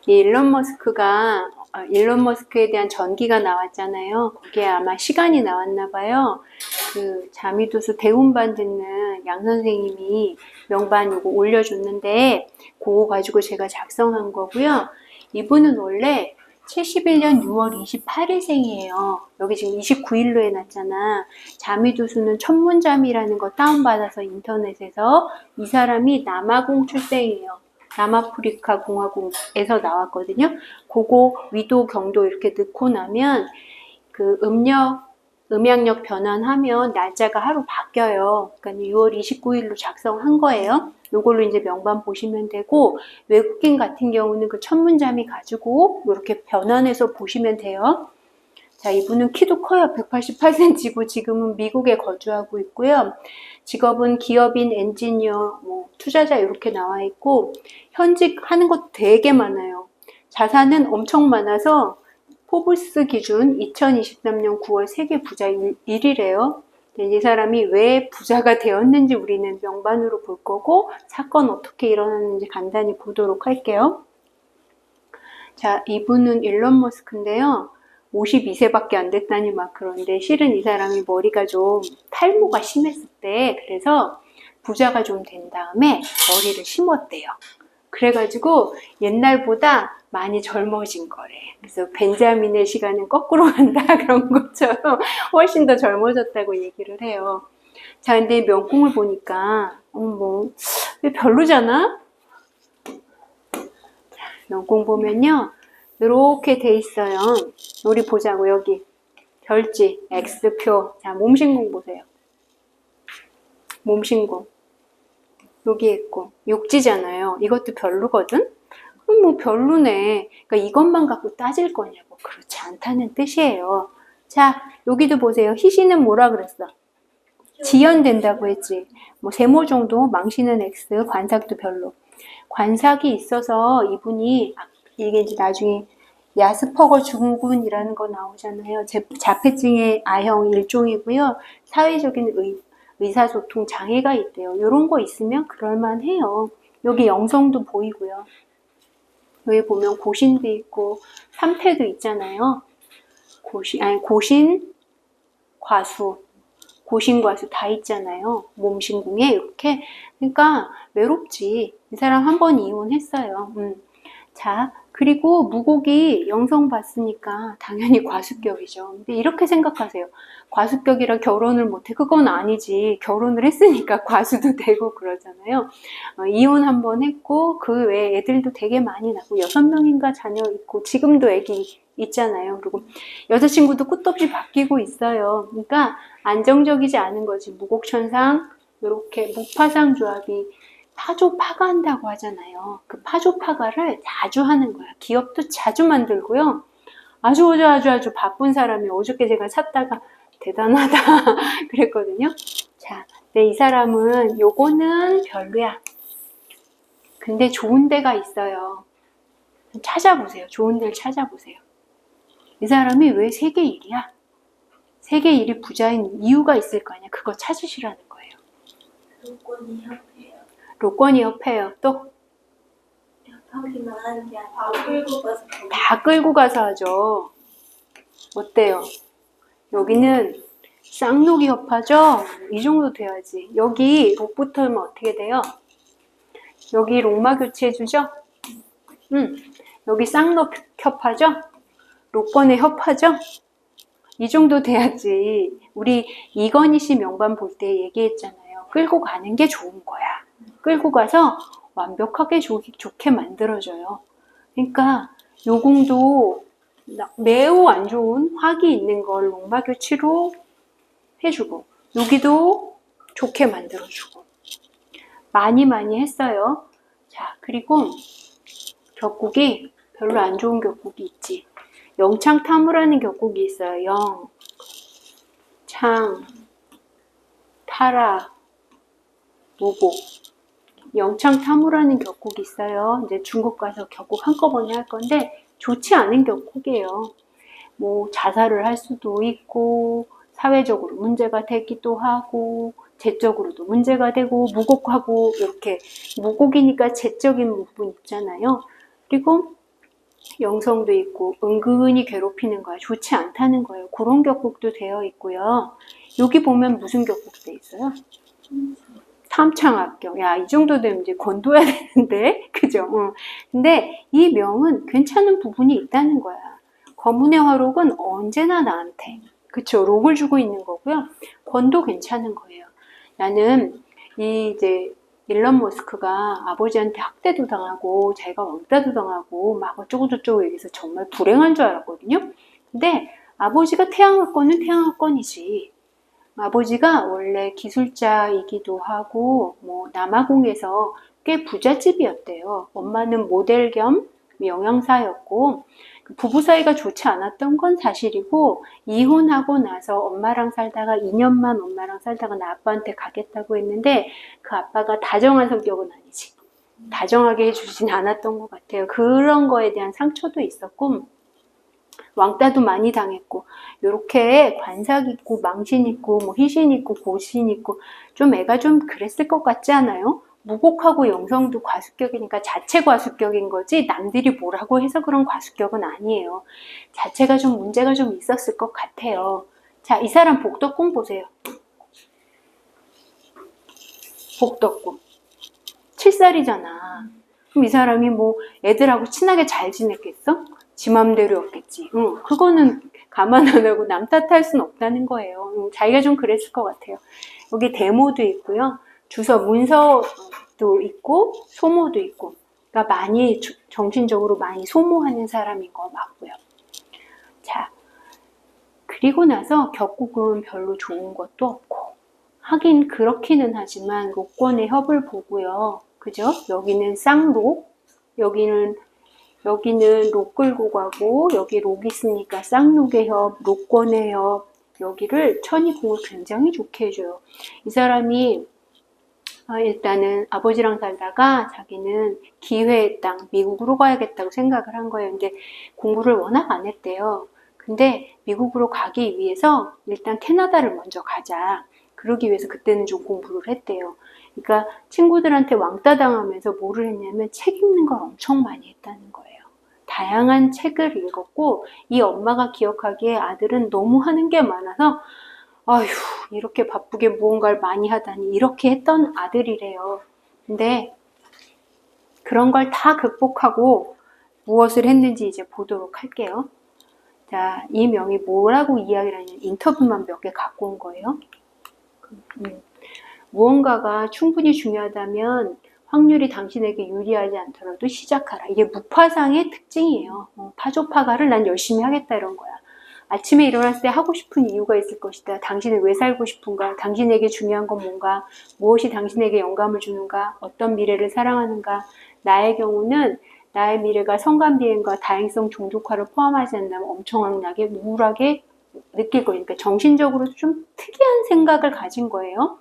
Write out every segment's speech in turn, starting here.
이 일론 머스크에 대한 전기가 나왔잖아요. 거기에 아마 시간이 나왔나 봐요. 그 자미도수 대운반 듣는 양 선생님이 명반 이거 올려줬는데 그거 가지고 제가 작성한 거고요. 이분은 원래 71년 6월 28일생이에요. 여기 지금 29일로 해놨잖아. 자미도수는 천문자미라는 거 다운받아서 인터넷에서 이 사람이 남아공 출생이에요. 남아프리카 공화국에서 나왔거든요. 그거 위도 경도 이렇게 넣고 나면 그 음양력 변환하면 날짜가 하루 바뀌어요. 그러니까 6월 29일로 작성한 거예요. 이걸로 이제 명반 보시면 되고, 외국인 같은 경우는 그 천문자미 가지고 이렇게 변환해서 보시면 돼요. 자, 이분은 키도 커요. 188cm고 지금은 미국에 거주하고 있고요. 직업은 기업인, 엔지니어, 투자자 이렇게 나와 있고, 현직 하는 것 되게 많아요. 자산은 엄청 많아서 포브스 기준 2023년 9월 세계 부자 1위래요. 이 사람이 왜 부자가 되었는지 우리는 명반으로 볼 거고, 사건 어떻게 일어났는지 간단히 보도록 할게요. 자, 이분은 일론 머스크인데요. 52세밖에 안 됐다니 막 그런데 실은 이 사람이 머리가 좀 탈모가 심했을 때 그래서 부자가 좀 된 다음에 머리를 심었대요. 그래가지고 옛날보다 많이 젊어진 거래. 그래서 벤자민의 시간은 거꾸로 간다 그런 것처럼 훨씬 더 젊어졌다고 얘기를 해요. 자, 근데 명궁을 보니까 왜 별로잖아? 명궁 보면요. 이렇게 돼 있어요. 우리 보자고 여기 별지 X표. 자, 몸신궁 보세요. 몸신궁 여기 있고 육지잖아요. 이것도 별로거든. 그럼 뭐 별로네. 그러니까 이것만 갖고 따질 거냐고. 그렇지 않다는 뜻이에요. 자, 여기도 보세요. 희신은 뭐라 그랬어? 지연된다고 했지. 뭐 세모 정도, 망신은 X, 관삭도 별로. 관삭이 있어서 이분이 이게 이제 나중에 야스퍼거 증후군이라는 거 나오잖아요. 자폐증의 아형 일종이고요. 사회적인 의사소통 장애가 있대요. 이런 거 있으면 그럴만해요. 여기 영성도 보이고요. 여기 보면 고신도 있고 삼태도 있잖아요. 고신, 과수, 고신과수 다 있잖아요. 몸신궁에 이렇게. 그러니까 외롭지. 이 사람 한 번 이혼했어요. 자, 그리고 무곡이 영성 봤으니까 당연히 과수격이죠. 근데 이렇게 생각하세요. 과수격이라 결혼을 못해. 그건 아니지. 결혼을 했으니까 과수도 되고 그러잖아요. 이혼 한 번 했고 그 외에 애들도 되게 많이 낳고 6명인가 자녀 있고 지금도 애기 있잖아요. 그리고 여자친구도 끝없이 바뀌고 있어요. 그러니까 안정적이지 않은 거지. 무곡천상 이렇게 목파상 조합이 파조파가한다고 하잖아요. 그 파조파가를 자주 하는 거야. 기업도 자주 만들고요. 아주 바쁜 사람이 어저께 제가 찾다가 대단하다 그랬거든요. 자, 이 사람은 요거는 별로야. 근데 좋은 데가 있어요. 찾아보세요. 좋은 데를 찾아보세요. 이 사람이 왜 세계 1위야? 세계 1위 부자인 이유가 있을 거 아니야. 그거 찾으시라는 거예요. 로건이 협회요. 로건이 협회요. 또? 협하기만 하는 게 아니라 끌고 가서 다 끌고 가서 하죠. 어때요? 여기는 쌍록이 협하죠? 이 정도 돼야지. 여기 록 붙으면 어떻게 돼요? 여기 록마 교체해주죠? 여기 쌍록 협하죠? 록번의 협하죠? 이 정도 돼야지. 우리 이건희 씨 명반 볼 때 얘기했잖아요. 끌고 가는 게 좋은 거야. 끌고 가서 완벽하게 좋게 만들어줘요. 그러니까 요공도 매우 안 좋은 화기 있는 걸 록마 교치로 해주고 여기도 좋게 만들어주고 많이 했어요. 자, 그리고 격국이 별로 안 좋은 격국이 있지. 영창타무라는 격국이 있어요. 영, 창, 타라, 무곡. 영창타무라는 격국이 있어요. 이제 중국 가서 격국 한꺼번에 할 건데 좋지 않은 격국이에요. 뭐 자살을 할 수도 있고 사회적으로 문제가 되기도 하고 재적으로도 문제가 되고 무곡하고 이렇게 무곡이니까 재적인 부분 있잖아요. 그리고 영성도 있고 은근히 괴롭히는 거야. 좋지 않다는 거예요. 그런 격국도 되어 있고요. 여기 보면 무슨 격국 돼 있어요? 탐창합격. 야, 이 정도 되면 이제 건둬야 되는데, 그죠? 근데 이 명은 괜찮은 부분이 있다는 거야. 거문의 화록은 언제나 나한테, 그쵸? 록을 주고 있는 거고요. 권도 괜찮은 거예요. 나는 이제 일론 머스크가 아버지한테 학대도 당하고 자기가 왕따도 당하고 막 어쩌고저쩌고 얘기해서 정말 불행한 줄 알았거든요. 근데 아버지가 태양학권은 태양학권이지. 아버지가 원래 기술자이기도 하고 뭐 남아공에서 꽤 부잣집이었대요. 엄마는 모델 겸 영양사였고 부부 사이가 좋지 않았던 건 사실이고 이혼하고 나서 엄마랑 살다가 2년만 엄마랑 살다가 나 아빠한테 가겠다고 했는데 그 아빠가 다정한 성격은 아니지. 다정하게 해주진 않았던 것 같아요. 그런 거에 대한 상처도 있었고 왕따도 많이 당했고 요렇게 관삭 있고 망신 있고 뭐 희신 있고 고신 있고 좀 애가 좀 그랬을 것 같지 않아요? 무곡하고 영성도 과수격이니까 자체 과수격인 거지 남들이 뭐라고 해서 그런 과수격은 아니에요. 자체가 좀 문제가 좀 있었을 것 같아요. 자, 이 사람 복덕궁 보세요. 복덕궁 7살이잖아. 그럼 이 사람이 뭐 애들하고 친하게 잘 지냈겠어? 지 맘대로였겠지. 그거는 감안 안 하고 남 탓할 수는 없다는 거예요. 자기가 좀 그랬을 것 같아요. 여기 데모도 있고요. 주서 문서도 있고 소모도 있고 그러니까 많이 정신적으로 많이 소모하는 사람인 거 맞고요. 자, 그리고 나서 격국은 별로 좋은 것도 없고 하긴 그렇기는 하지만 록권의 협을 보고요. 그죠? 여기는 쌍록, 여기는 록 끌고 가고 여기 록 있으니까 쌍록의 협, 록권의 협 여기를 천이궁을 굉장히 좋게 해줘요. 이 사람이 일단은 아버지랑 살다가 자기는 기회의 땅 미국으로 가야겠다고 생각을 한 거예요. 근데 공부를 워낙 안 했대요. 근데 미국으로 가기 위해서 일단 캐나다를 먼저 가자. 그러기 위해서 그때는 좀 공부를 했대요. 그러니까 친구들한테 왕따 당하면서 뭐를 했냐면 책 읽는 걸 엄청 많이 했다는 거예요. 다양한 책을 읽었고 이 엄마가 기억하기에 아들은 너무 하는 게 많아서 아휴 이렇게 바쁘게 무언가를 많이 하다니 이렇게 했던 아들이래요. 근데 그런 걸 다 극복하고 무엇을 했는지 이제 보도록 할게요. 자, 이 명이 뭐라고 이야기를 하냐면 인터뷰만 몇 개 갖고 온 거예요. 무언가가 충분히 중요하다면 확률이 당신에게 유리하지 않더라도 시작하라. 이게 무파상의 특징이에요. 파조파가를 난 열심히 하겠다 이런 거야. 아침에 일어났을 때 하고 싶은 이유가 있을 것이다. 당신은 왜 살고 싶은가? 당신에게 중요한 건 뭔가? 무엇이 당신에게 영감을 주는가? 어떤 미래를 사랑하는가? 나의 경우는 나의 미래가 성간비행과 다행성 종족화를 포함하지 않는다면 엄청나게 우울하게 느낄 거니까 정신적으로 좀 특이한 생각을 가진 거예요.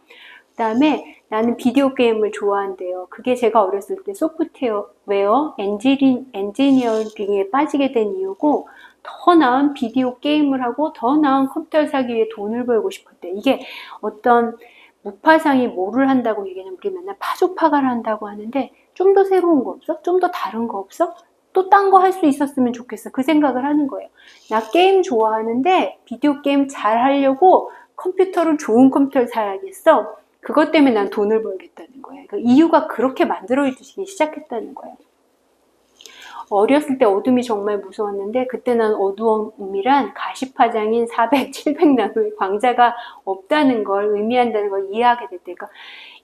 그 다음에 나는 비디오 게임을 좋아한대요. 그게 제가 어렸을 때 소프트웨어 엔지니어링에 빠지게 된 이유고 더 나은 비디오 게임을 하고 더 나은 컴퓨터를 사기 위해 돈을 벌고 싶었대. 이게 어떤 무파상이 뭐를 한다고 얘기하면 우리 맨날 파조파가를 한다고 하는데 좀 더 새로운 거 없어? 좀 더 다른 거 없어? 또 딴 거 할 수 있었으면 좋겠어. 그 생각을 하는 거예요. 나 게임 좋아하는데 비디오 게임 잘 하려고 컴퓨터를 좋은 컴퓨터를 사야겠어. 그것 때문에 난 돈을 벌겠다는 거예요. 그러니까 이유가 그렇게 만들어지기 시작했다는 거예요. 어렸을 때 어둠이 정말 무서웠는데 그때 난 어두움이란 가시파장인 400, 700나노의 광자가 없다는 걸 의미한다는 걸 이해하게 됐대. 그러니까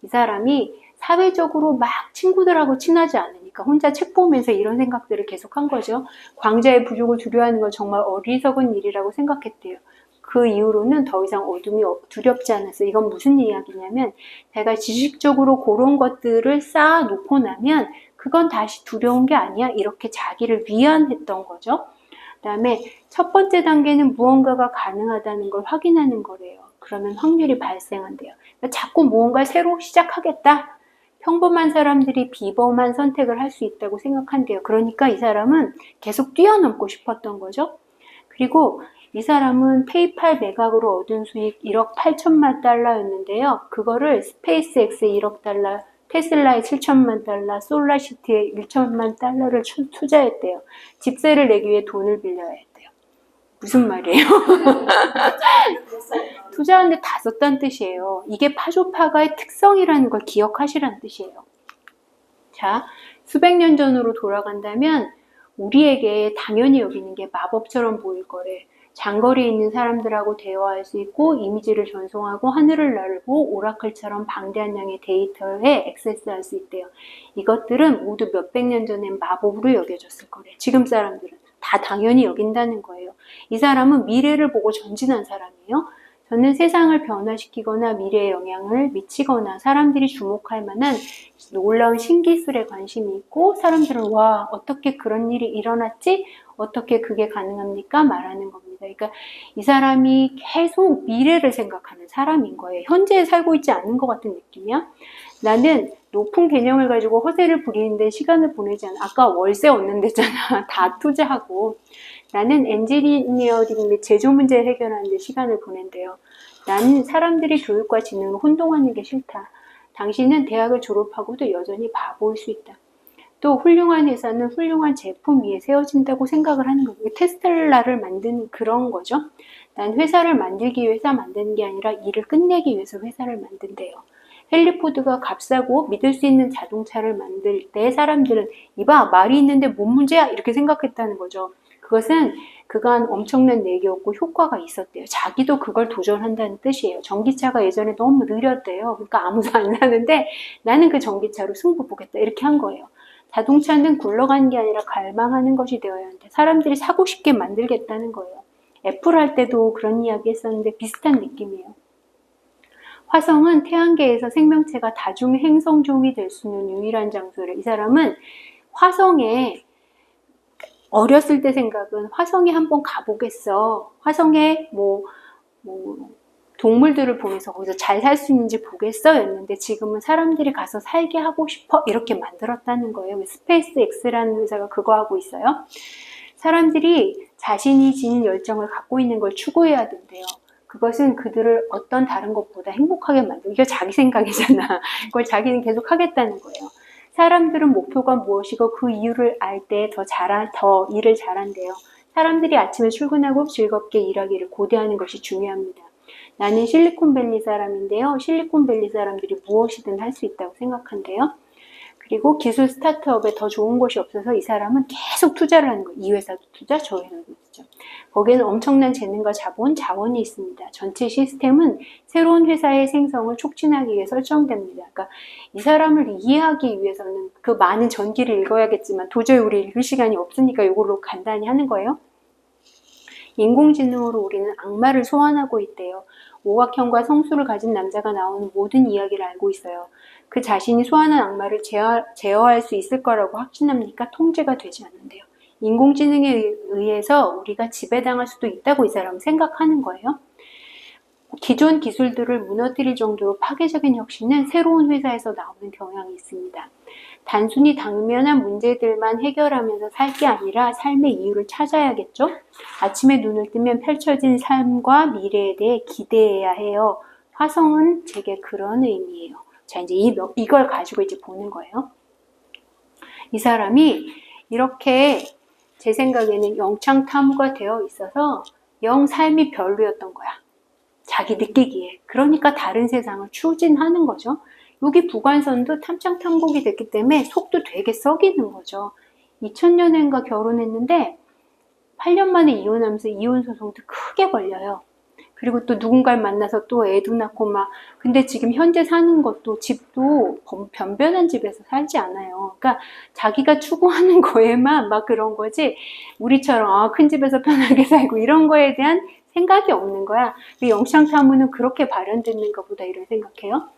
이 사람이 사회적으로 막 친구들하고 친하지 않으니까 혼자 책 보면서 이런 생각들을 계속한 거죠. 광자의 부족을 두려워하는 건 정말 어리석은 일이라고 생각했대요. 그 이후로는 더 이상 어둠이 두렵지 않았어요. 이건 무슨 이야기냐면 제가 지식적으로 그런 것들을 쌓아놓고 나면 그건 다시 두려운 게 아니야. 이렇게 자기를 위안했던 거죠. 그 다음에 첫 번째 단계는 무언가가 가능하다는 걸 확인하는 거래요. 그러면 확률이 발생한대요. 그러니까 자꾸 무언가를 새로 시작하겠다. 평범한 사람들이 비범한 선택을 할 수 있다고 생각한대요. 그러니까 이 사람은 계속 뛰어넘고 싶었던 거죠. 그리고 이 사람은 페이팔 매각으로 얻은 수익 1억 8천만 달러였는데요. 그거를 스페이스X에 1억 달러 테슬라에 7천만 달러, 솔라시티에 1천만 달러를 투자했대요. 집세를 내기 위해 돈을 빌려야 했대요. 무슨 말이에요? 투자하는데 다 썼다는 뜻이에요. 이게 파조파가의 특성이라는 걸 기억하시라는 뜻이에요. 자, 수백 년 전으로 돌아간다면 우리에게 당연히 여기는 게 마법처럼 보일 거래. 장거리에 있는 사람들하고 대화할 수 있고 이미지를 전송하고 하늘을 날고 오라클처럼 방대한 양의 데이터에 액세스할 수 있대요. 이것들은 모두 몇백 년 전엔 마법으로 여겨졌을 거래. 지금 사람들은 다 당연히 여긴다는 거예요. 이 사람은 미래를 보고 전진한 사람이에요. 저는 세상을 변화시키거나 미래에 영향을 미치거나 사람들이 주목할 만한 놀라운 신기술에 관심이 있고 사람들은 와 어떻게 그런 일이 일어났지? 어떻게 그게 가능합니까? 말하는 겁니다. 그러니까 이 사람이 계속 미래를 생각하는 사람인 거예요. 현재에 살고 있지 않은 것 같은 느낌이야. 나는 높은 개념을 가지고 허세를 부리는데 시간을 보내지 않아. 아까 월세 얻는 데잖아. 다 투자하고. 나는 엔지니어링 및 제조 문제 해결하는 데 시간을 보낸대요. 나는 사람들이 교육과 지능을 혼동하는 게 싫다. 당신은 대학을 졸업하고도 여전히 바보일 수 있다. 또 훌륭한 회사는 훌륭한 제품 위에 세워진다고 생각을 하는 거예요. 테슬라를 만든 그런 거죠. 난 회사를 만들기 위해 회사 만드는 게 아니라 일을 끝내기 위해서 회사를 만든대요. 헨리 포드가 값싸고 믿을 수 있는 자동차를 만들 때 사람들은 이봐 말이 있는데 뭔 문제야? 이렇게 생각했다는 거죠. 그것은 그간 엄청난 내기였고 효과가 있었대요. 자기도 그걸 도전한다는 뜻이에요. 전기차가 예전에 너무 느렸대요. 그러니까 아무도 안 사는데 나는 그 전기차로 승부 보겠다. 이렇게 한 거예요. 자동차는 굴러가는 게 아니라 갈망하는 것이 되어야 하는데 사람들이 사고 싶게 만들겠다는 거예요. 애플 할 때도 그런 이야기 했었는데 비슷한 느낌이에요. 화성은 태양계에서 생명체가 다중 행성종이 될 수 있는 유일한 장소래. 이 사람은 화성에 어렸을 때 생각은 화성에 한번 가보겠어. 화성에 동물들을 보면서 거기서 잘 살 수 있는지 보겠어 였는데 지금은 사람들이 가서 살게 하고 싶어 이렇게 만들었다는 거예요. 스페이스 X라는 회사가 그거 하고 있어요. 사람들이 자신이 지닌 열정을 갖고 있는 걸 추구해야 된대요. 그것은 그들을 어떤 다른 것보다 행복하게 만들고 이게 자기 생각이잖아. 그걸 자기는 계속 하겠다는 거예요. 사람들은 목표가 무엇이고 그 이유를 알 때 더 일을 잘한대요. 사람들이 아침에 출근하고 즐겁게 일하기를 고대하는 것이 중요합니다. 나는 실리콘밸리 사람인데요. 실리콘밸리 사람들이 무엇이든 할 수 있다고 생각한대요. 그리고 기술 스타트업에 더 좋은 곳이 없어서 이 사람은 계속 투자를 하는 거예요. 이 회사도 투자, 저 회사도 투자. 거기에는 엄청난 재능과 자원이 있습니다. 전체 시스템은 새로운 회사의 생성을 촉진하기 위해 설정됩니다. 그러니까 이 사람을 이해하기 위해서는 그 많은 전기를 읽어야겠지만 도저히 우리 읽을 시간이 없으니까 이걸로 간단히 하는 거예요. 인공지능으로 우리는 악마를 소환하고 있대요. 오각형과 성수를 가진 남자가 나오는 모든 이야기를 알고 있어요. 그 자신이 소환한 악마를 제어할 수 있을 거라고 확신합니까? 통제가 되지 않는데요. 인공지능에 의해서 우리가 지배당할 수도 있다고 이 사람은 생각하는 거예요. 기존 기술들을 무너뜨릴 정도로 파괴적인 혁신은 새로운 회사에서 나오는 경향이 있습니다. 단순히 당면한 문제들만 해결하면서 살 게 아니라 삶의 이유를 찾아야겠죠? 아침에 눈을 뜨면 펼쳐진 삶과 미래에 대해 기대해야 해요. 화성은 제게 그런 의미예요. 자, 이제 이걸 가지고 이제 보는 거예요. 이 사람이 이렇게 제 생각에는 영창탐구가 되어 있어서 영 삶이 별로였던 거야. 자기 느끼기에. 그러니까 다른 세상을 추진하는 거죠. 여기 부관선도 탐창탐곡이 됐기 때문에 속도 되게 썩이는 거죠. 2000년인가 결혼했는데 8년 만에 이혼하면서 이혼 소송도 크게 걸려요. 그리고 또 누군가를 만나서 또 애도 낳고 막 근데 지금 현재 사는 것도 집도 변변한 집에서 살지 않아요. 그러니까 자기가 추구하는 거에만 막 그런 거지 우리처럼 큰 집에서 편하게 살고 이런 거에 대한 생각이 없는 거야. 영창탐구는 그렇게 발현됐는가 보다 이런 생각해요.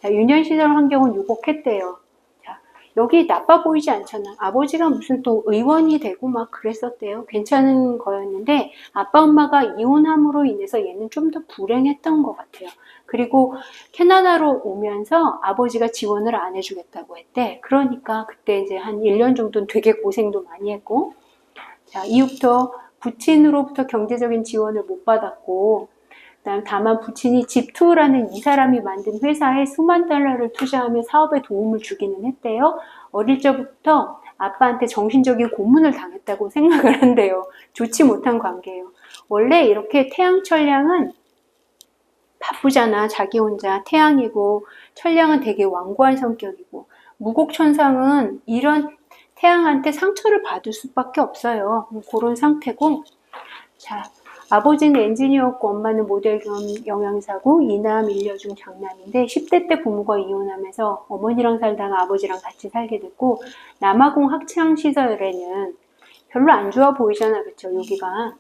자, 유년 시절 환경은 유복했대요. 자, 여기 나빠 보이지 않잖아. 아버지가 무슨 또 의원이 되고 막 그랬었대요. 괜찮은 거였는데 아빠 엄마가 이혼함으로 인해서 얘는 좀 더 불행했던 것 같아요. 그리고 캐나다로 오면서 아버지가 지원을 안 해주겠다고 했대. 그러니까 그때 이제 한 1년 정도는 되게 고생도 많이 했고 자, 이후부터 부친으로부터 경제적인 지원을 못 받았고 그다음 다만 부친이 집투라는 이 사람이 만든 회사에 수만 달러를 투자하며 사업에 도움을 주기는 했대요. 어릴 적부터 아빠한테 정신적인 고문을 당했다고 생각을 한대요. 좋지 못한 관계예요. 원래 이렇게 태양 천량은 바쁘잖아. 자기 혼자 태양이고, 천량은 되게 완고한 성격이고, 무곡천상은 이런 태양한테 상처를 받을 수밖에 없어요. 그런 상태고. 자, 아버지는 엔지니어였고 엄마는 모델 겸 영양사고 이남 일녀 중 장남인데 10대 때 부모가 이혼하면서 어머니랑 살다가 아버지랑 같이 살게 됐고, 남아공 학창시절에는 별로 안 좋아 보이잖아. 그쵸? 여기가.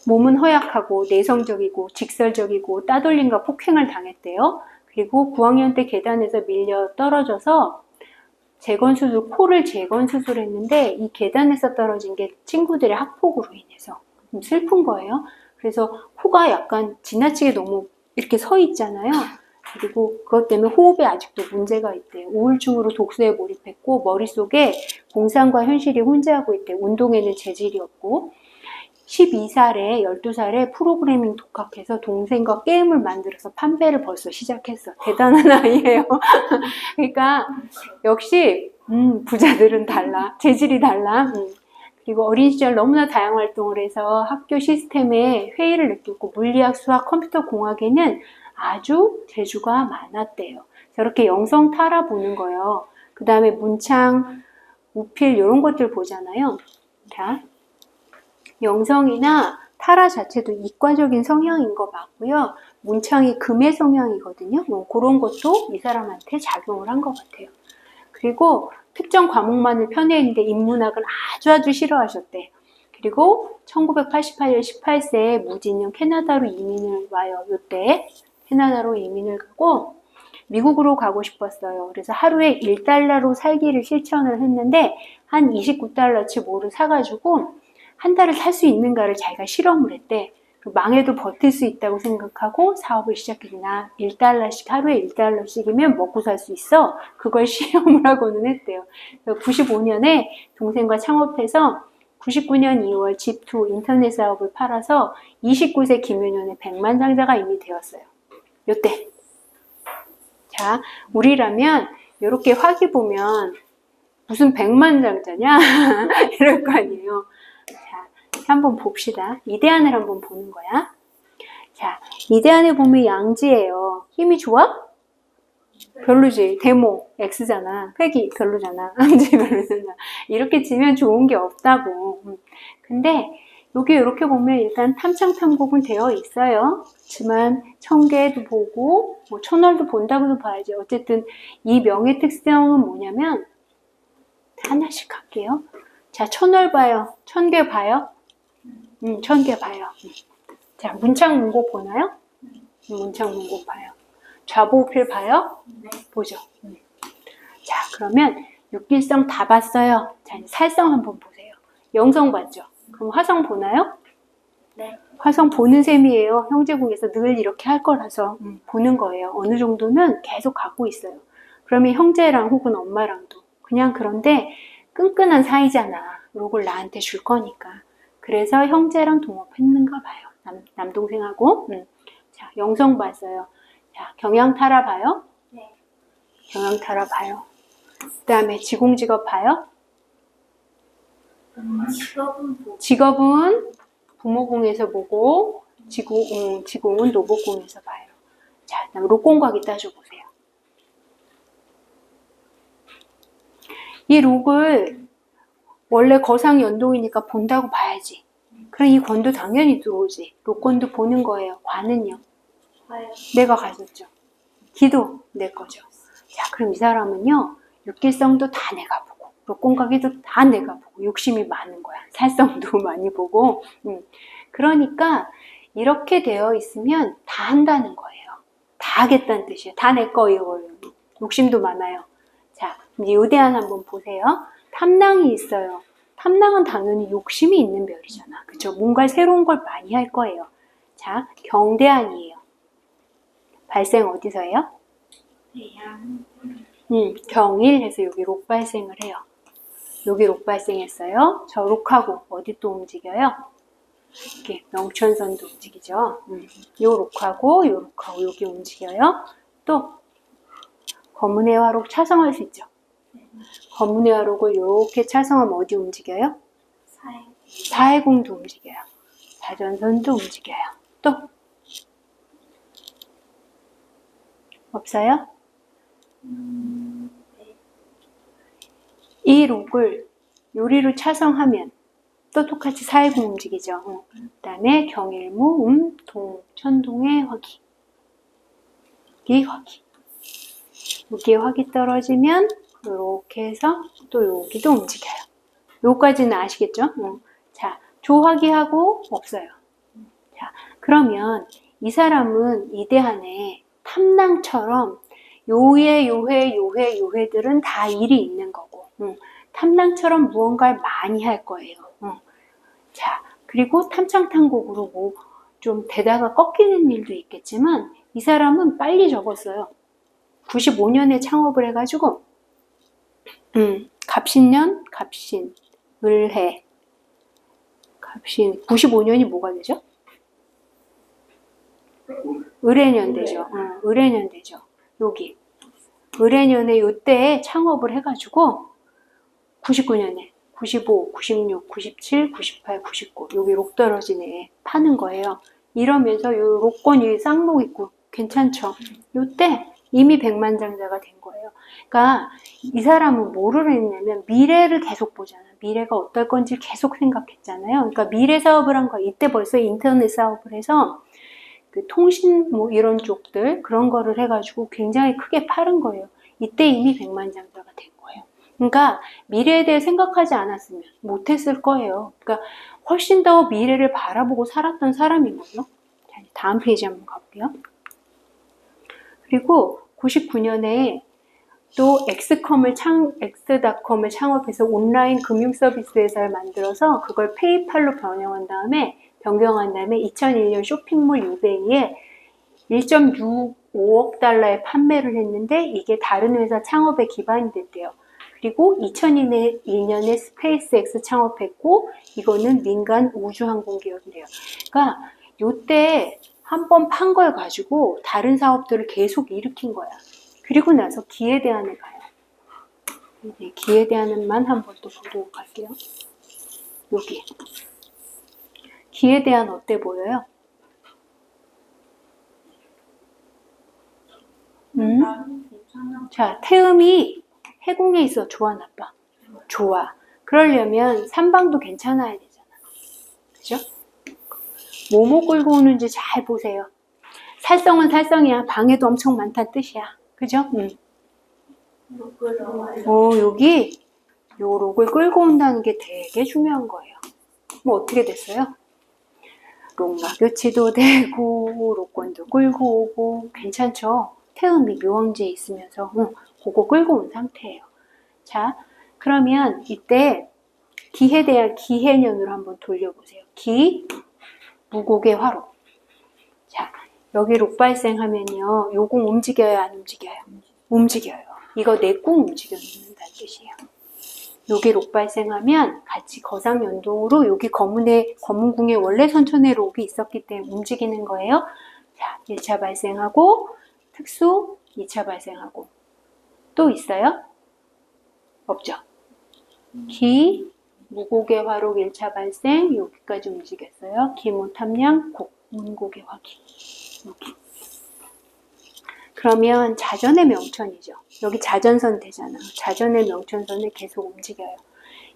몸은 허약하고 내성적이고 직설적이고 따돌림과 폭행을 당했대요. 그리고 9학년 때 계단에서 밀려 떨어져서 재건수술, 코를 재건수술했는데 이 계단에서 떨어진 게 친구들의 학폭으로 인해서 좀 슬픈 거예요. 그래서 코가 약간 지나치게 너무 이렇게 서 있잖아요. 그리고 그것 때문에 호흡에 아직도 문제가 있대요. 우울증으로 독서에 몰입했고 머릿속에 공상과 현실이 혼재하고 있대요. 운동에는 재질이 없고 12살에 12살에 프로그래밍 독학해서 동생과 게임을 만들어서 판매를 벌써 시작했어. 대단한 아이예요. 그러니까 역시 부자들은 달라. 재질이 달라. 그리고 어린 시절 너무나 다양한 활동을 해서 학교 시스템에 회의를 느꼈고 물리학, 수학, 컴퓨터 공학에는 아주 재주가 많았대요. 저렇게 영성 타라 보는 거예요. 그 다음에 문창, 우필 이런 것들 보잖아요. 자, 영성이나 타라 자체도 이과적인 성향인 거 맞고요. 문창이 금의 성향이거든요. 그런 것도 이 사람한테 작용을 한 것 같아요. 그리고 특정 과목만을 편애했는데 인문학을 아주 싫어하셨대. 그리고 1988년 18세에 무진년 캐나다로 이민을 와요. 요때 캐나다로 이민을 가고 미국으로 가고 싶었어요. 그래서 하루에 1달러로 살기를 실천을 했는데 한 29달러치 뭐를 사가지고 한 달을 살 수 있는가를 자기가 실험을 했대. 망해도 버틸 수 있다고 생각하고 사업을 시작했나 1달러씩 하루에 1달러씩이면 먹고 살 수 있어. 그걸 실험을 하고는 했대요. 95년에 동생과 창업해서 99년 2월 집투 인터넷 사업을 팔아서 29세 김윤현의 100만 상자가 이미 되었어요. 요때. 자, 우리라면 이렇게 화기 보면 무슨 100만 상자냐? 이럴 거 아니에요. 자, 한번 봅시다. 이대안을 한번 보는 거야. 자, 이대안에 보면 양지예요. 힘이 좋아? 별로지. 대모, X잖아. 회기 별로잖아. 암지 별로잖아. 이렇게 치면 좋은 게 없다고. 근데 여기 이렇게 보면 일단 탐창탐곡은 되어 있어요. 그렇지만 청계도 보고 뭐 천월도 본다고도 봐야지. 어쨌든 이 명의 특성은 뭐냐면 하나씩 할게요. 자, 천월 봐요. 천계 봐요. 천계 봐요. 자, 문창문곡 보나요? 문창문곡 봐요. 좌보우필 봐요? 네. 보죠. 자, 그러면 육길성 다 봤어요. 자, 살성 한번 보세요. 영성 봤죠? 그럼 화성 보나요? 네. 화성 보는 셈이에요. 형제궁에서 늘 이렇게 할 거라서 보는 거예요. 어느 정도는 계속 갖고 있어요. 그러면 형제랑 혹은 엄마랑도 그냥 그런데 끈끈한 사이잖아. 요걸 나한테 줄 거니까. 그래서 형제랑 동업했는가 봐요. 남동생하고. 자, 영성 봤어요. 자, 경양타라 봐요? 네. 경양타라 봐요. 그 다음에 지공직업 봐요? 직업은 뭐? 직업은 부모궁에서 보고 지공은 노복궁에서 봐요. 자, 그다음 록공각이 따져보세요. 이 록을 원래 거상연동이니까 본다고 봐야지. 그럼 이 권도 당연히 들어오지. 록권도 보는 거예요. 관은요? 봐요. 내가 가졌죠. 기도 내 거죠. 자, 그럼 이 사람은요. 육길성도 다 내가 보고 록공각이도 다 내가 보고 욕심이 많은 거야. 살성도 많이 보고 그러니까 이렇게 되어 있으면 다 한다는 거예요. 다 하겠다는 뜻이에요. 다 내 거예요. 욕심도 많아요. 자, 이제 요대안 한번 보세요. 탐낭이 있어요. 탐낭은 당연히 욕심이 있는 별이잖아. 그쵸? 뭔가 새로운 걸 많이 할 거예요. 자, 경대안이에요. 발생 어디서 해요? 대양. 경일 해서 여기 록 발생을 해요. 여기 록 발생했어요. 저 록하고 어디 또 움직여요? 이렇게 명천선도 움직이죠. 요 록하고 요 록하고 여기 움직여요. 또 검은의 화록 차성할 수 있죠. 검은의 화록을 이렇게 차성하면 어디 움직여요? 사해공도 움직여요. 자전선도 움직여요. 또 없어요? 이 록을 요리로 차성하면 또 똑같이 사해공 움직이죠. 그 다음에 경일무, 동, 천동의 화기. 여기 화기. 여기에 화기 떨어지면 이렇게 해서 또 여기도 움직여요. 요까지는 아시겠죠? 자, 조화기하고 없어요. 자, 그러면 이 사람은 이대한에 탐낭처럼 요회들은 다 일이 있는 거고, 탐낭처럼 무언가를 많이 할 거예요. 자, 그리고 탐창탕곡으로 뭐 좀 대다가 꺾이는 일도 있겠지만 이 사람은 빨리 적었어요. 95년에 창업을 해가지고 갑신년, 갑신, 을해, 갑신 95년이 뭐가 되죠? 을해년 되죠. 을해년 되죠. 여기 을해년에 요때 창업을 해가지고 99년에 95, 96, 97, 98, 99 여기 록 떨어지네 파는 거예요. 이러면서 요 록권이 쌍록 있고 괜찮죠? 요때 이미 백만장자가 된 거예요. 그러니까 이 사람은 뭐를 했냐면 미래를 계속 보잖아. 미래가 어떨 건지 계속 생각했잖아요. 그러니까 미래 사업을 한 거야. 이때 벌써 인터넷 사업을 해서 그 통신 뭐 이런 쪽들 그런 거를 해가지고 굉장히 크게 팔은 거예요. 이때 이미 백만장자가 된 거예요. 그러니까 미래에 대해 생각하지 않았으면 못했을 거예요. 그러니까 훨씬 더 미래를 바라보고 살았던 사람인 거죠. 자, 다음 페이지 한번 가볼게요. 그리고 99년에 또 엑스닷컴을 창업해서 온라인 금융 서비스 회사를 만들어서 그걸 페이팔로 변경한 다음에 2001년 쇼핑몰 이베이에 1.65억 달러에 판매를 했는데 이게 다른 회사 창업의 기반이 됐대요. 그리고 2002년에 스페이스X 창업했고 이거는 민간 우주항공 기업이래요. 그러니까 요때 한 번 판 걸 가지고 다른 사업들을 계속 일으킨 거야. 그리고 나서 기회대안에 가요. 이제 기회대안만 한번 또 보도록 할게요. 여기 기회대안 어때 보여요? 자, 태음이 해궁에 있어. 좋아, 나빠? 좋아. 그러려면 삼방도 괜찮아야 되잖아. 그죠? 뭐뭐 끌고 오는지 잘 보세요. 살성은 살성이야. 방해도 엄청 많다는 뜻이야. 그죠? 여기 요 록을 끌고 온다는 게 되게 중요한 거예요. 뭐 어떻게 됐어요? 록마교치도 되고 록권도 끌고 오고 괜찮죠? 태음이 묘왕지에 있으면서 그거 끌고 온 상태예요. 자, 그러면 이때 기에 대한 기해년으로 한번 돌려보세요. 기, 무곡의 화록. 자, 여기 록 발생하면요. 요공 움직여요, 안 움직여요? 움직여요. 이거 내궁 움직여준다는 뜻이에요. 여기 록 발생하면 같이 거상연동으로 여기 검은궁에 원래 선천의 록이 있었기 때문에 움직이는 거예요. 자, 1차 발생하고 특수 2차 발생하고 또 있어요? 없죠? 기, 무곡의 화록 1차 발생 여기까지 움직였어요. 기모탐량, 곡, 문곡의 화기 여기. 그러면 자전의 명천이죠. 여기 자전선 되잖아. 자전의 명천선을 계속 움직여요.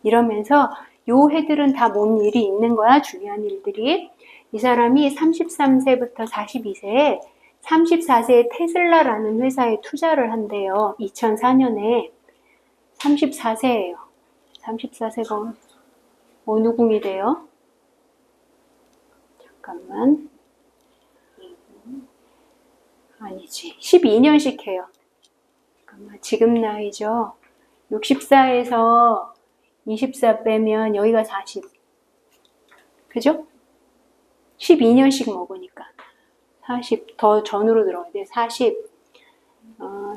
이러면서 요 해들은 다 뭔 일이 있는 거야. 중요한 일들이. 이 사람이 33세부터 42세에 34세에 테슬라라는 회사에 투자를 한대요. 2004년에 34세예요. 34세가 어느 궁이 돼요? 잠깐만. 아니지. 12년씩 해요. 잠깐만. 지금 나이죠. 64에서 24 빼면 여기가 40. 그죠? 12년씩 먹으니까. 40 더 전으로 들어가야 돼. 40,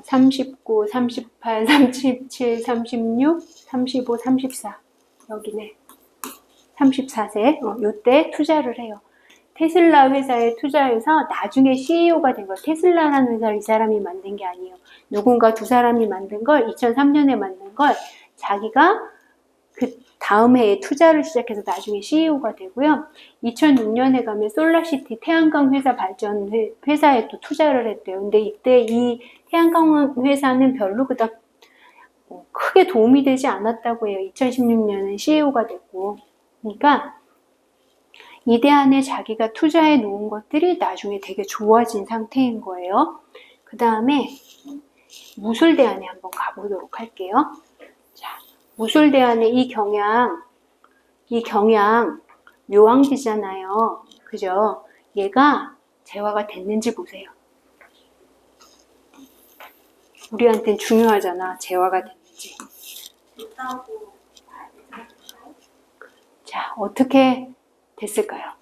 39, 38, 37, 36, 35, 34. 여기네. 34세, 요때 투자를 해요. 테슬라 회사에 투자해서 나중에 CEO가 된 거. 테슬라라는 회사를 이 사람이 만든 게 아니에요. 누군가 두 사람이 만든 걸 2003년에 만든 걸 자기가 그 다음 해에 투자를 시작해서 나중에 CEO가 되고요. 2006년에 가면 솔라시티 태양광 회사 발전 회사에 또 투자를 했대요. 근데 이때 이 태양광 회사는 별로 그닥 크게 도움이 되지 않았다고 해요. 2016년에 CEO가 됐고. 그러니까 이대 안에 자기가 투자해 놓은 것들이 나중에 되게 좋아진 상태인 거예요. 그 다음에 무술대안에 한번 가보도록 할게요. 자, 무술대안의 이 경향 묘왕지잖아요. 그죠? 얘가 재화가 됐는지 보세요. 우리한텐 중요하잖아. 재화가 됐는지. 됐다고 봐야 되지 않을까요? 자, 어떻게 됐을까요?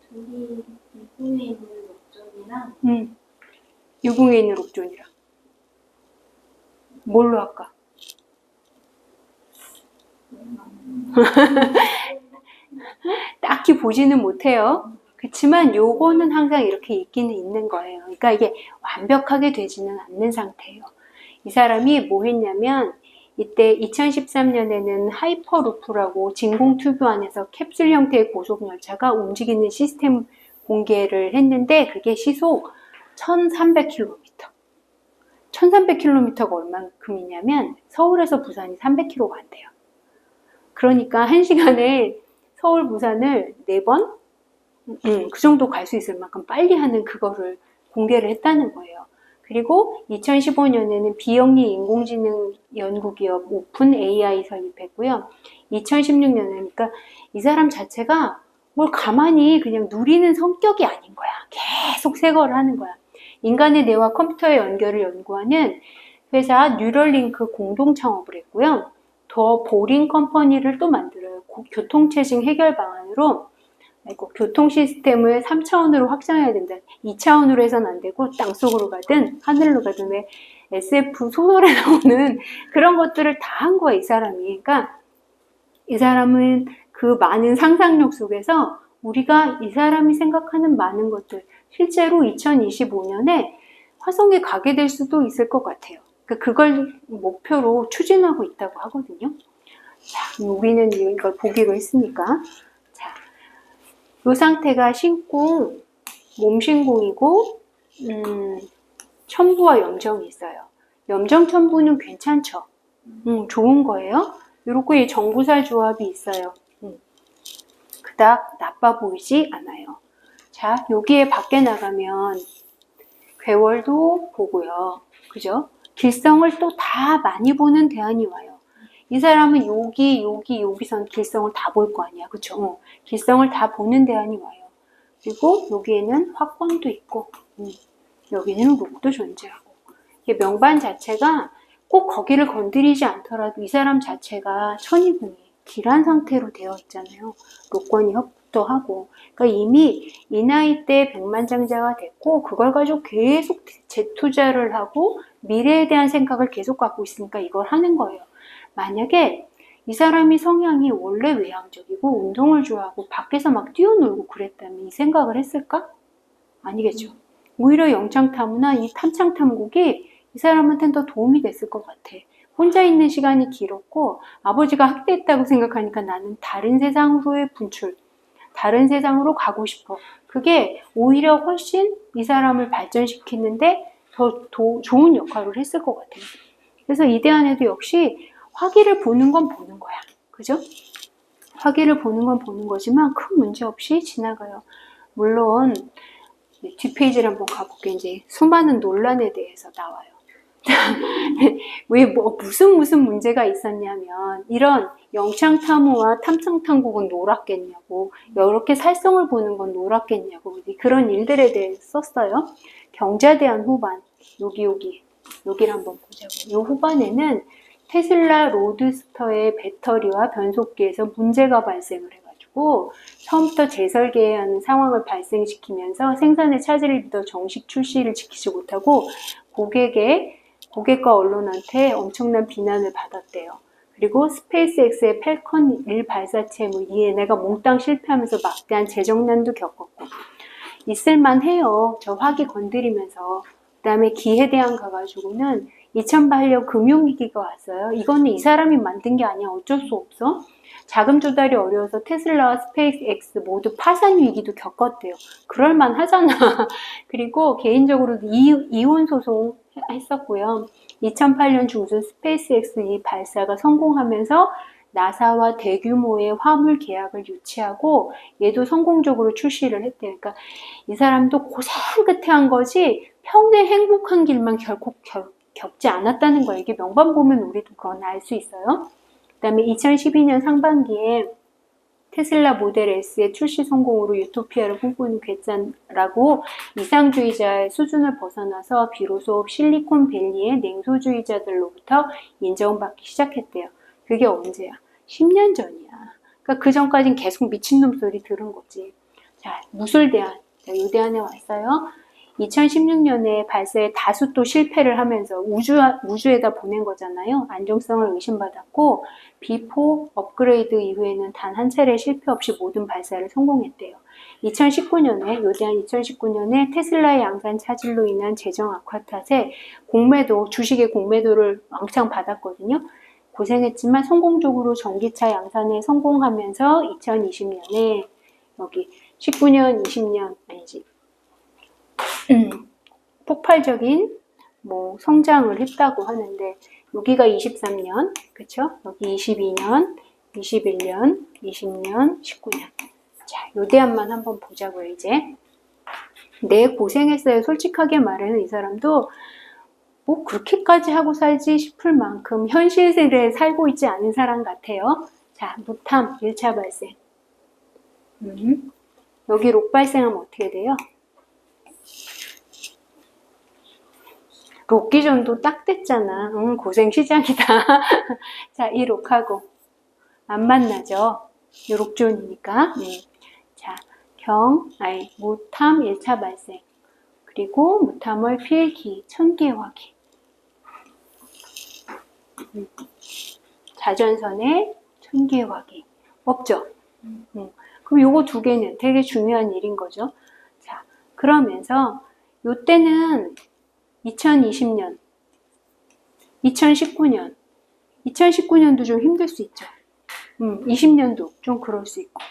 저기 이분에 있는 목적이랑 유궁에 있는 옥존이랑 뭘로 할까? 딱히 보지는 못해요. 그렇지만 요거는 항상 이렇게 있기는 있는 거예요. 그러니까 이게 완벽하게 되지는 않는 상태예요. 이 사람이 뭐 했냐면 이때 2013년에는 하이퍼루프라고 진공 튜브 안에서 캡슐 형태의 고속 열차가 움직이는 시스템 공개를 했는데 그게 시속 1300km. 1300km가 얼만큼이냐면 서울에서 부산이 300km가 안 돼요. 그러니까 1시간에 서울 부산을 4번? 그 정도 갈 수 있을 만큼 빨리 하는 그거를 공개를 했다는 거예요. 그리고 2015년에는 비영리 인공지능 연구기업 오픈 AI 설립했고요. 2016년에 그러니까 이 사람 자체가 뭘 가만히 그냥 누리는 성격이 아닌 거야. 계속 새거를 하는 거야. 인간의 뇌와 컴퓨터의 연결을 연구하는 회사 뉴럴링크 공동 창업을 했고요. 더 보링 컴퍼니를 또 만들어요. 교통체증 해결 방안으로 교통 시스템을 3차원으로 확장해야 된다. 2차원으로 해서는 안 되고 땅속으로 가든 하늘로 가든 왜 SF 소설에 나오는 그런 것들을 다 한 거야, 이 사람이. 그러니까 이 사람은 그 많은 상상력 속에서 우리가 이 사람이 생각하는 많은 것들 실제로 2025년에 화성에 가게 될 수도 있을 것 같아요. 그러니까 그걸 목표로 추진하고 있다고 하거든요. 자, 우리는 이걸 보기로 했으니까. 자, 이 상태가 신궁, 몸신궁이고 천부와 염정이 있어요. 염정 천부는 괜찮죠. 좋은 거예요. 이렇게 정부살 조합이 있어요. 그닥 나빠 보이지 않아요. 자, 여기에 밖에 나가면 괴월도 보고요. 그죠? 길성을 또 다 많이 보는 대안이 와요. 이 사람은 여기선 길성을 다 볼 거 아니야. 그쵸? 길성을 다 보는 대안이 와요. 그리고 여기에는 화권도 있고, 여기는 록도 존재하고. 이게 명반 자체가 꼭 거기를 건드리지 않더라도 이 사람 자체가 천이궁이 길한 상태로 되어 있잖아요. 록권이 협도 하고. 그러니까 이미 이 나이 때 백만장자가 됐고, 그걸 가지고 계속 재투자를 하고, 미래에 대한 생각을 계속 갖고 있으니까 이걸 하는 거예요. 만약에 이 사람이 성향이 원래 외향적이고 운동을 좋아하고 밖에서 막 뛰어놀고 그랬다면 이 생각을 했을까? 아니겠죠. 오히려 영창탐구나 이 탐창탐국이 이 사람한테는 더 도움이 됐을 것 같아. 혼자 있는 시간이 길었고 아버지가 학대했다고 생각하니까 나는 다른 세상으로의 분출, 다른 세상으로 가고 싶어. 그게 오히려 훨씬 이 사람을 발전시키는데 더 좋은 역할을 했을 것 같아요. 그래서 이 대안에도 역시 화기를 보는 건 보는 거야. 그죠? 화기를 보는 건 보는 거지만 큰 문제 없이 지나가요. 물론 뒷페이지를 한번 가볼게요. 이제 수많은 논란에 대해서 나와요. 왜 무슨 문제가 있었냐면 이런 영창탐호와 탐창탐국은 놀았겠냐고, 이렇게 살성을 보는 건 놀았겠냐고, 그런 일들에 대해서 썼어요. 경자대안 후반, 여기를 한번 보자고요. 이 후반에는 테슬라 로드스터의 배터리와 변속기에서 문제가 발생을 해가지고 처음부터 재설계해야 하는 상황을 발생시키면서 생산의 차질을 빚어 정식 출시를 지키지 못하고 고객과 언론한테 엄청난 비난을 받았대요. 그리고 스페이스X의 펠컨 1 발사체 뭐 얘네가 몽땅 실패하면서 막대한 재정난도 겪었고 있을만해요. 저 화기 건드리면서. 그다음에 기해대항 가가지고는 2008년 금융위기가 왔어요. 이거는 이 사람이 만든 게 아니야. 어쩔 수 없어. 자금 조달이 어려워서 테슬라와 스페이스X 모두 파산 위기도 겪었대요. 그럴만 하잖아. 그리고 개인적으로도 이혼 소송 했었고요. 2008년 중순 스페이스X 이 발사가 성공하면서 나사와 대규모의 화물 계약을 유치하고 얘도 성공적으로 출시를 했대요. 그러니까 이 사람도 고생 끝에 한 거지 평생 행복한 길만 결코 겪지 않았다는 거예요. 이게 명반 보면 우리도 그건 알 수 있어요. 그 다음에 2012년 상반기에 테슬라 모델 S의 출시 성공으로 유토피아를 꿈꾸는 괴짜라고 이상주의자의 수준을 벗어나서 비로소 실리콘밸리의 냉소주의자들로부터 인정받기 시작했대요. 그게 언제야? 10년 전이야. 그러니까 그 전까진 계속 미친놈 소리 들은 거지. 자, 무술대안. 자, 이 대안에 왔어요. 2016년에 발사에 다수 또 실패를 하면서 우주에다 보낸 거잖아요. 안정성을 의심받았고 B4 업그레이드 이후에는 단 한 차례 실패 없이 모든 발사를 성공했대요. 2019년에 요대한 2019년에 테슬라의 양산 차질로 인한 재정 악화 탓에 주식의 공매도를 왕창 받았거든요. 고생했지만 성공적으로 전기차 양산에 성공하면서 2020년에 여기 19년, 20년 아니지. 폭발적인 성장을 했다고 하는데 여기가 23년, 그쵸? 여기 22년, 21년, 20년, 19년. 자, 요 대안만 한번 보자고요, 이제. 네, 고생했어요. 솔직하게 말해는 이 사람도 그렇게까지 하고 살지 싶을 만큼 현실에 살고 있지 않은 사람 같아요. 자, 무탐 1차 발생. 여기 록 발생하면 어떻게 돼요? 록 기전도 딱 됐잖아. 고생 시작이다. 자, 이 록하고 안 만나죠. 이 록존이니까. 자, 무탐 1차 발생. 그리고 무탐월 필기, 천기화기. 자전선에 천기화기. 없죠? 그럼 요거 두 개는 되게 중요한 일인 거죠. 자, 그러면서 요때는 2020년, 2019년, 2019년도 좀 힘들 수 있죠. 20년도 좀 그럴 수 있고.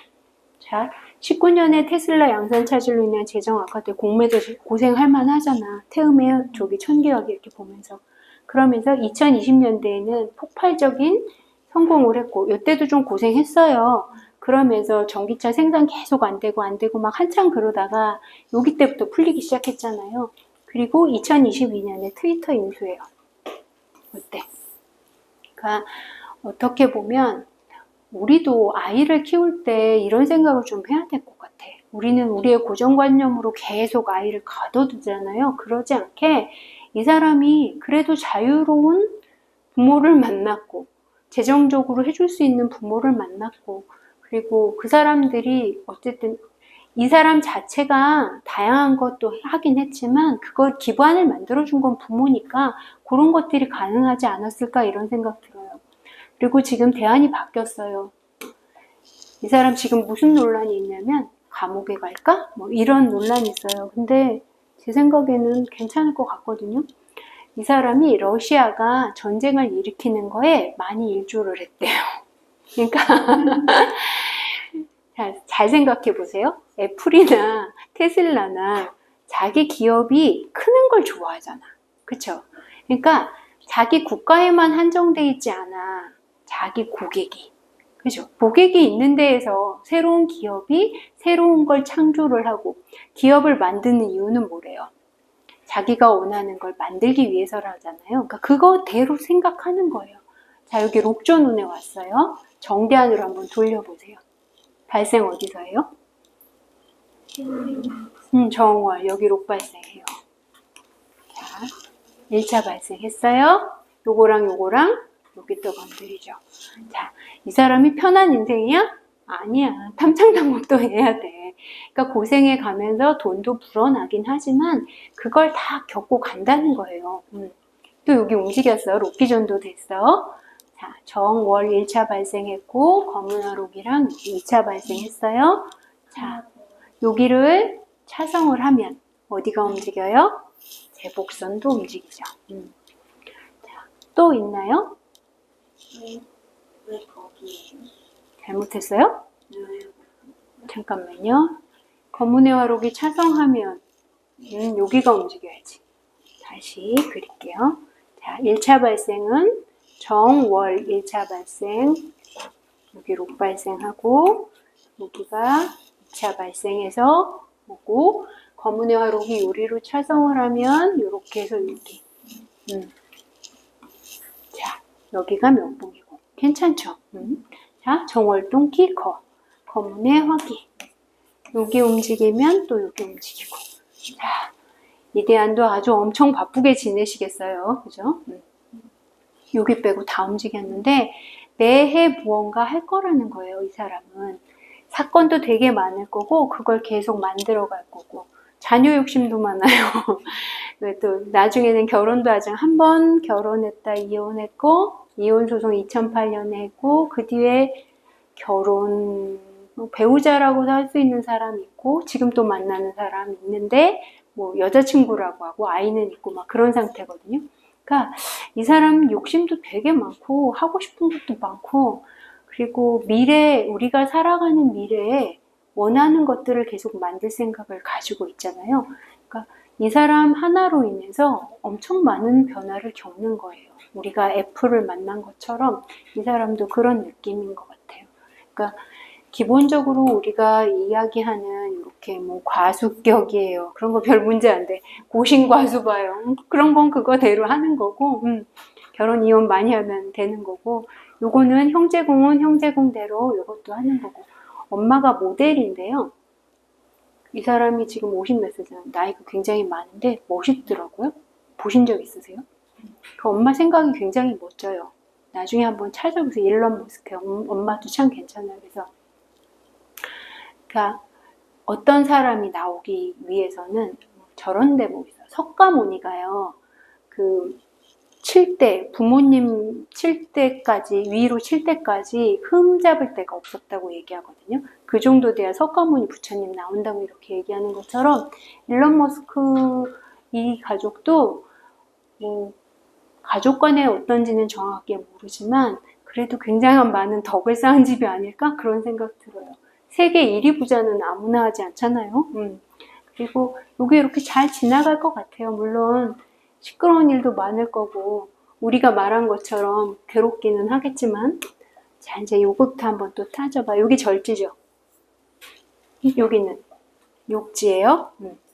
자, 19년에 테슬라 양산 차질로 인한 재정 악화 때 공매도 고생할 만하잖아. 태음의 저기 천기화기 이렇게 보면서. 그러면서 2020년대에는 폭발적인 성공을 했고, 이때도 좀 고생했어요. 그러면서 전기차 생산 계속 안 되고 막 한참 그러다가 여기 때부터 풀리기 시작했잖아요. 그리고 2022년에 트위터 인수해요. 어때? 그러니까 어떻게 보면 우리도 아이를 키울 때 이런 생각을 좀 해야 될 것 같아. 우리는 우리의 고정관념으로 계속 아이를 가둬두잖아요. 그러지 않게 이 사람이 그래도 자유로운 부모를 만났고 재정적으로 해줄 수 있는 부모를 만났고 그리고 그 사람들이 어쨌든 이 사람 자체가 다양한 것도 하긴 했지만 그걸 기반을 만들어준 건 부모니까 그런 것들이 가능하지 않았을까 이런 생각 들어요. 그리고 지금 대안이 바뀌었어요. 이 사람 지금 무슨 논란이 있냐면 감옥에 갈까? 이런 논란이 있어요. 근데 제 생각에는 괜찮을 것 같거든요. 이 사람이 러시아가 전쟁을 일으키는 거에 많이 일조를 했대요. 그러니까 잘 생각해 보세요. 애플이나 테슬라나 자기 기업이 크는 걸 좋아하잖아. 그쵸? 그러니까 자기 국가에만 한정돼 있지 않아. 자기 고객이. 그죠? 고객이 있는 데에서 새로운 기업이 새로운 걸 창조를 하고 기업을 만드는 이유는 뭐래요? 자기가 원하는 걸 만들기 위해서라잖아요. 그러니까 그거대로 생각하는 거예요. 자, 여기 록존운에 왔어요. 정대안으로 한번 돌려보세요. 발생 어디서 해요? 정월. 여기 록 발생해요. 자, 1차 발생했어요. 요거랑 여기 또 건드리죠. 자, 이 사람이 편한 인생이야? 아니야. 탐창당국도 해야 돼. 그러니까 고생해 가면서 돈도 불어나긴 하지만 그걸 다 겪고 간다는 거예요. 또 여기 움직였어. 록기전도 됐어. 자, 정월 1차 발생했고 검은 화록이랑 2차 발생했어요. 자, 여기를 차성을 하면 어디가 움직여요? 제복선도 움직이죠. 자, 또 있나요? 왜 거기에요? 잘못했어요? 잠깐만요. 검은의 화록이 차성하면 여기가 움직여야지. 다시 그릴게요. 자, 1차 발생은 정월 1차 발생, 여기 록 발생하고 여기가 2차 발생해서 오고 검은의 화록이 요리로 차성을 하면 이렇게 해서 여기 자, 여기가 면봉이고 괜찮죠? 자, 정월동 키커 검은의 화기 여기 움직이면 또 여기 움직이고 자, 이대안도 아주 엄청 바쁘게 지내시겠어요. 그죠? 여기 빼고 다 움직였는데 매해 무언가 할 거라는 거예요. 이 사람은. 사건도 되게 많을 거고 그걸 계속 만들어 갈 거고 자녀 욕심도 많아요. 또 나중에는 결혼도 하죠. 한 번 결혼했다 이혼했고 이혼 소송 2008년에 했고 그 뒤에 결혼 배우자라고도 할 수 있는 사람이 있고 지금 또 만나는 사람이 있는데 뭐 여자친구라고 하고 아이는 있고 막 그런 상태거든요. 그러니까 이 사람 욕심도 되게 많고 하고 싶은 것도 많고 그리고 미래 우리가 살아가는 미래에 원하는 것들을 계속 만들 생각을 가지고 있잖아요. 그러니까 이 사람 하나로 인해서 엄청 많은 변화를 겪는 거예요. 우리가 애플을 만난 것처럼 이 사람도 그런 느낌인 것 같아요. 그러니까 기본적으로 우리가 이야기하는 이렇게 뭐 과수격이에요. 그런 거 별 문제 안 돼. 고신과수 봐요. 그런 건 그거대로 하는 거고 결혼 이혼 많이 하면 되는 거고 요거는 형제공은 형제공대로 이것도 하는 거고 엄마가 모델인데요. 이 사람이 지금 50 몇 세잖아요. 나이가 굉장히 많은데 멋있더라고요. 보신 적 있으세요? 그 엄마 생각이 굉장히 멋져요. 나중에 한번 찾아보세요. 일론 머스크 엄마도 참 괜찮아요. 그래서 그러니까 어떤 사람이 나오기 위해서는 저런 대목이 있어요. 석가모니가요. 그 7대 부모님 7대까지 위로 7대까지 흠 잡을 데가 없었다고 얘기하거든요. 그 정도 돼야 석가모니 부처님 나온다고 이렇게 얘기하는 것처럼 일론 머스크 이 가족도 뭐 가족 간에 어떤지는 정확하게 모르지만 그래도 굉장한 많은 덕을 쌓은 집이 아닐까 그런 생각 들어요. 세계 1위 부자는 아무나 하지 않잖아요. 그리고 이게 이렇게 잘 지나갈 것 같아요. 물론 시끄러운 일도 많을 거고 우리가 말한 것처럼 괴롭기는 하겠지만 자 이제 요것부터 한번 또 따져봐. 여기 절지죠. 여기는 욕지예요.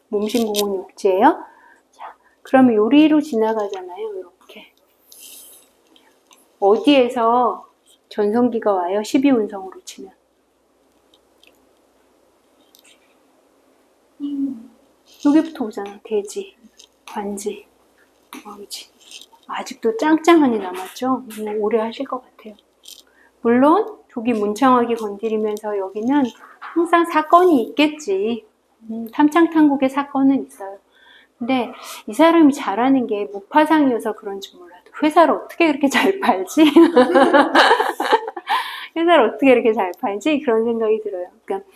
몸신공은 욕지예요. 자 그러면 요리로 지나가잖아요. 이렇게 어디에서 전성기가 와요? 12운성으로 치면 여기부터 오잖아. 대지, 관지, 왕지. 아직도 짱짱하니 남았죠? 오래 하실 것 같아요. 물론 조기 문창하게 건드리면서 여기는 항상 사건이 있겠지. 탐창탕국의 사건은 있어요. 근데 이 사람이 잘하는 게 무파상이어서 그런지 몰라도 회사를 어떻게 그렇게 잘 팔지? 회사를 어떻게 이렇게 잘 팔지? 그런 생각이 들어요. 그러니까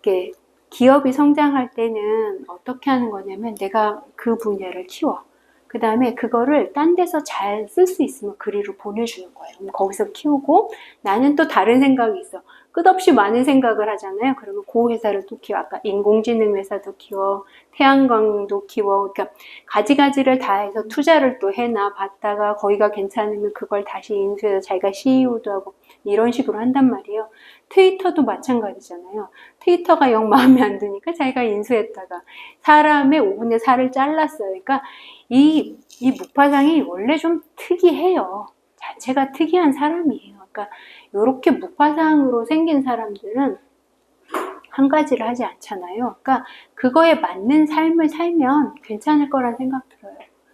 이렇게 기업이 성장할 때는 어떻게 하는 거냐면 내가 그 분야를 키워. 그 다음에 그거를 딴 데서 잘 쓸 수 있으면 그리로 보내주는 거예요. 거기서 키우고 나는 또 다른 생각이 있어. 끝없이 많은 생각을 하잖아요. 그러면 그 회사를 또 키워. 아까 인공지능 회사도 키워. 태양광도 키워. 그러니까 가지가지를 다 해서 투자를 또 해놔 봤다가 거기가 괜찮으면 그걸 다시 인수해서 자기가 CEO도 하고 이런 식으로 한단 말이에요. 트위터도 마찬가지잖아요. 트위터가 영 마음에 안 드니까 자기가 인수했다가 사람의 5분의 4를 잘랐어요. 그러니까 이 무파상이 원래 좀 특이해요. 자체가 특이한 사람이에요. 그러니까 이렇게 무파상으로 생긴 사람들은 한 가지를 하지 않잖아요. 그러니까 그거에 맞는 삶을 살면 괜찮을 거란 생각 들어요.